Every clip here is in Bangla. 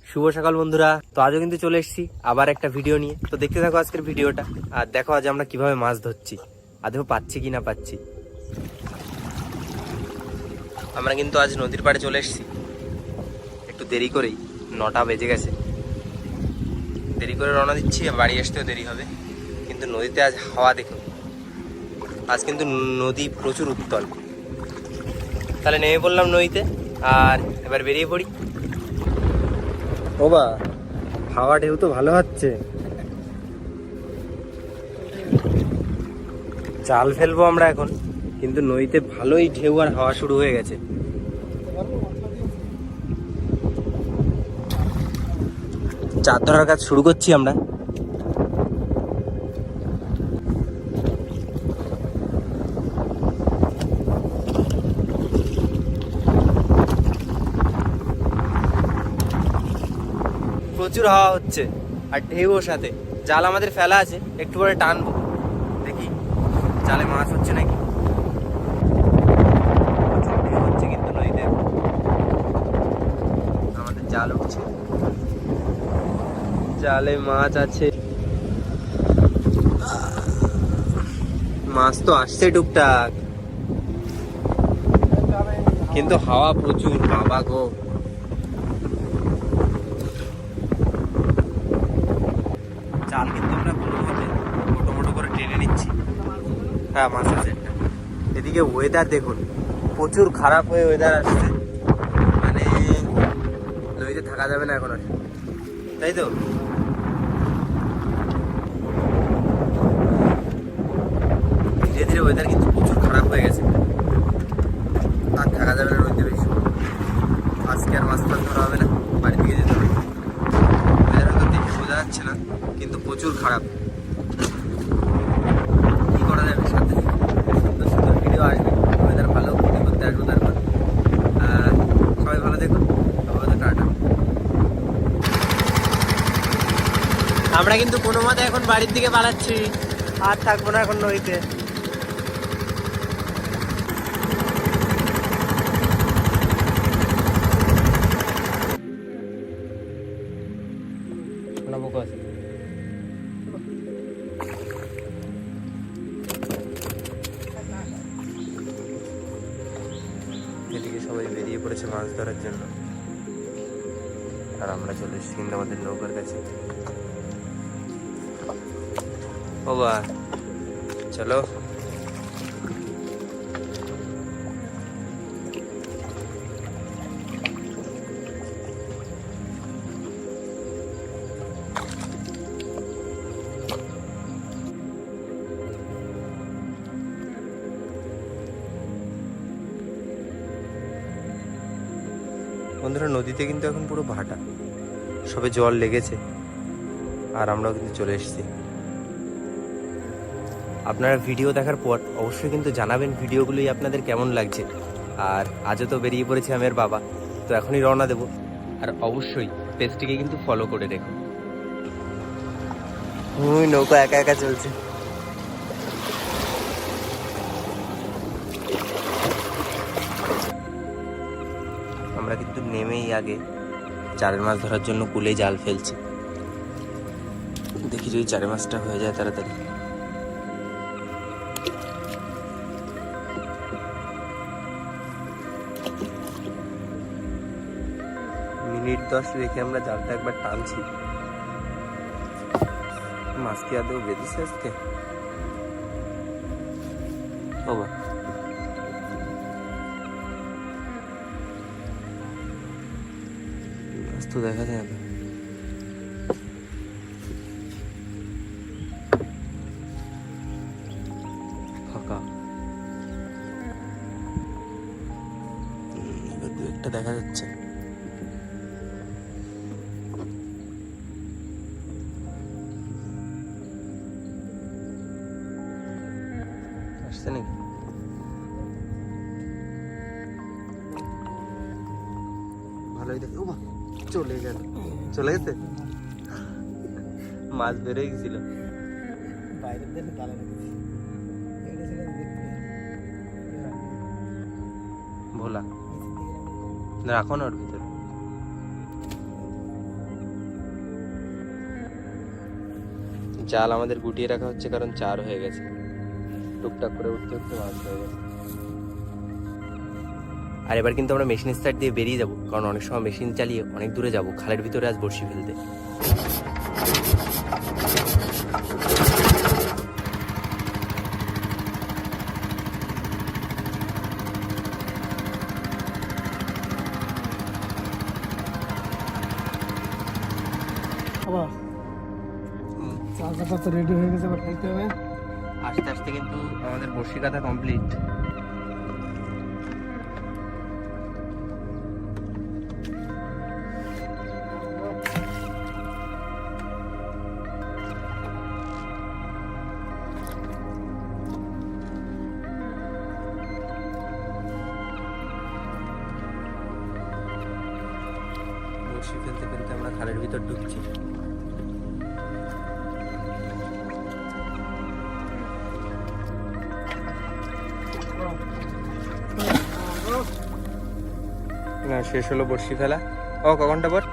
শুভ সকাল বন্ধুরা। তো আজও কিন্তু চলে এসেছি আবার একটা ভিডিও নিয়ে। তো দেখতে থাকো আজকের ভিডিওটা আর দেখো আজ আমরা কিভাবে মাছ ধরছি, আদৌ পাচ্ছি কি না পাচ্ছি। আমরা কিন্তু আজ নদীর পাড়ে চলে এসেছি একটু দেরি করেই, 9টা বেজে গেছে। দেরি করে রওনা দিচ্ছি, বাড়ি আসতেও দেরি হবে। কিন্তু নদীতে আজ হাওয়া দেখো, আজ কিন্তু নদী প্রচুর উত্তল। তাহলে নেমে পড়লাম নদীতে আর এবার বেরিয়ে পড়ি। ও বা, হাওয়া ঢেউ তো ভালো হচ্ছে। জাল ফেলবো আমরা এখন, কিন্তু নদীতে ভালোই ঢেউ আর হাওয়া শুরু হয়ে গেছে। চার ধরার কাজ শুরু করছি আমরা। প্রচুর হাওয়া হচ্ছে আর ঢেউও সাথে। জাল আমাদের ফেলা আছে, একটু পরে টানবো, দেখি জালে মাছ হচ্ছে নাকি। প্রচুর ঢেউ হচ্ছে কিন্তু নদীতে। আমাদের জাল উঠছে, জালে মাছ আছে, মাছ তো আসছে টুকটাক, কিন্তু হাওয়া প্রচুর, বাবা গো। জাল কিন্তু আমরা কোনোভাবে মোটো মোটো করে টেনে নিচ্ছি। হ্যাঁ, মাছ আছে একটা। এদিকে ওয়েদার দেখুন, প্রচুর খারাপ হয়ে ওয়েদার আসছে, মানে নদীতে থাকা যাবে না এখন আর, তাই তো। ধীরে ধীরে ওয়েদার কিন্তু প্রচুর খারাপ হয়ে গেছে, আর থাকা যাবে না নদীতে বেশি। আজকে আর মাছ টাছ ধরা হবে না, বাড়ি থেকে যেতে হবে। ওয়েদার হয়তো দেখে বোঝা যাচ্ছে না, কিন্তু প্রচুর খারাপ। কি করা যাবে, সাথে সুন্দর সুন্দর ভিডিও আসবে, ওয়েদার ভালো ভিডিও করতে আসবো। তারপর সবাই ভালো দেখুন, টাটা। আমরা কিন্তু কোনো মতে এখন বাড়ির দিকে পালাচ্ছি, আর থাকবো না এখন নদীতে। এদিকে সবাই বেরিয়ে পড়েছে মাছ ধরার জন্য, আর আমরা চলে এসেছি কিন্তু আমাদের নৌকার কাছে। ও বা, চলো। বন্ধুরা, নদীতে কিন্তু এখন পুরো ভাটা, সবে জল লেগেছে আর আমরাও কিন্তু চলে এসেছি। আপনারা ভিডিও দেখার পর অবশ্যই কিন্তু জানাবেন ভিডিওগুলোই আপনাদের কেমন লাগছে। আর আজও তো বেরিয়ে পড়েছে আমি আর বাবা, তো এখনই রওনা দেবো। আর অবশ্যই পেজটিকে কিন্তু ফলো করে রেখো। নৌকা একা একা চলছে। আমরা কিন্তু নেমেই আগে চারের মাছ ধরার জন্য কুলে জাল ফেলছি। দেখি যদি চারের মাছটা হয়ে যায় তাড়াতাড়ি। মিনিট 10 রেখে আমরা জালটা একবার টানছি। মাছ কি আদৌ বেঁধেছে আজকে? ও বা, মাছ তো দেখা যায় না। ফাঁকা, এবার দু একটা দেখা যাচ্ছে। আসছে নাকি? ভালোই দেখে। ও বা, চলে গেল, চলে গেছে। মাছ বেরোয় গেছিল বাইরের দিকে, ভোলা রাখো না ওর ভিতরে। জাল আমাদের গুটিয়ে রাখা হচ্ছে, কারণ 4 হয়ে গেছে, টুকটাক করে উঠতে উঠতে মাছ হয়ে গেছে। আর এবার কিন্তু আমরা মেশিন স্টার্ট দিয়ে বেরিয়ে যাব, কারণ অনেক সময় মেশিন চালিয়ে অনেক দূরে যাব খালের ভিতরে আজ বড়শি ফেলতে। চাকাটা তো রেডি হয়ে গেছে, এবার ফেলতে হবে। আস্তে আস্তে কিন্তু আমাদের বড়শি কাটা কমপ্লিট। বড়শি ফেলতে ফেলতে আমরা খালের ভিতর ঢুকছি। না, শেষ হলো বড়শি ফেলা। ও কখনটা পর?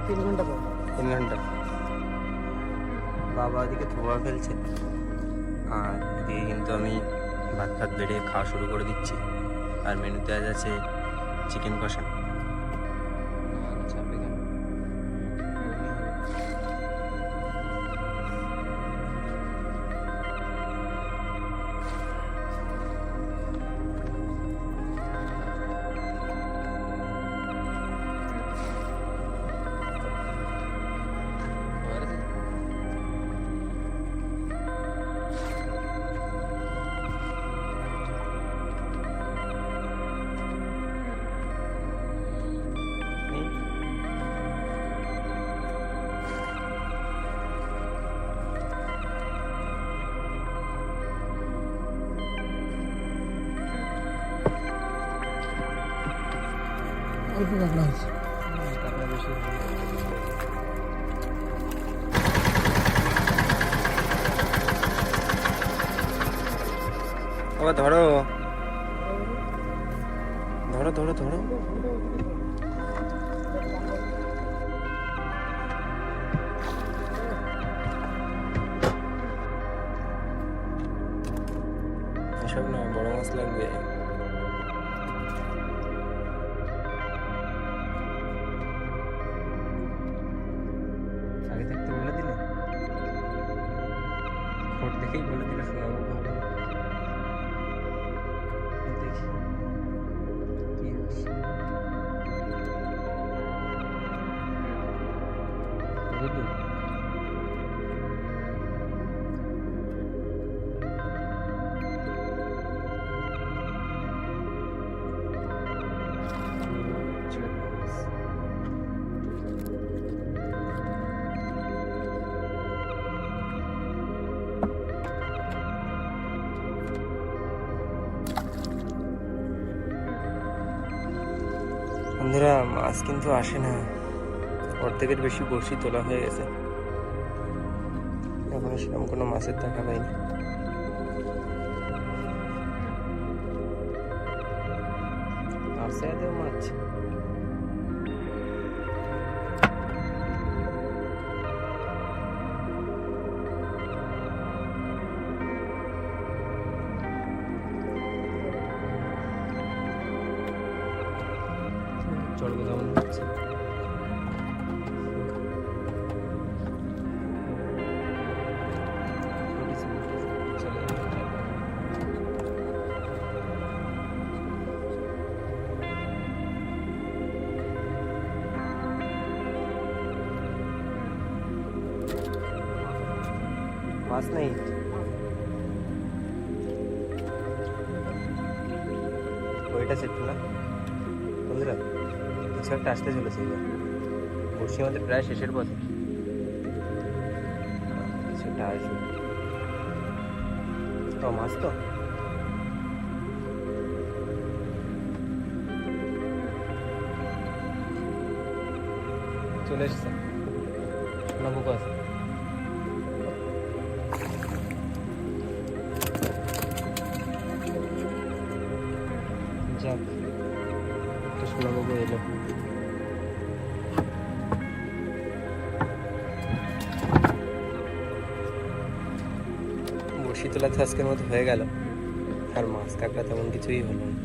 3 ঘন্টা পর। 3 ঘন্টা। বাবা ওদিকে ধোয়া ফেলছে, আর এদিকে কিন্তু আমি ভাত ভাত বেড়ে খাওয়া শুরু করে দিচ্ছি। আর মেনুতে আজ আছে চিকেন কষা। অল্প কাঁকড়া হয়েছে। বাবা ধরো ধরো ধরো ধরো। এসব না, বড় মাছ লাগবে। আগে থাকতে বলে দিলে, খোট দেখেই বলে দিলে শোনাবো ভালো। দেখি কি হচ্ছে। বুঝলি? বন্ধুরা, মাছ কিন্তু আসে না, অর্ধেকের বেশি বড়শি তোলা হয়ে গেছে, এখনো সেরকম কোনো মাছের দেখা পাইনি। আসে মাছ। চড়গুলো মনে হচ্ছে মাছ নেই। ওইটা সেট না বন্ধুরা, কিছু একটা আসতে চলেছে এবার। বড়শি আমাদের প্রায় শেষের পথে, কিছু একটা আসবে। তো মাছ তো চলে এসছে না, বুক আছে। যাক, একটা সোনাবাবু এলো। বড়শি তোলা তো আজকের মতো হয়ে গেল, আর মাছ কাঁকড়া তেমন কিছুই হলো না।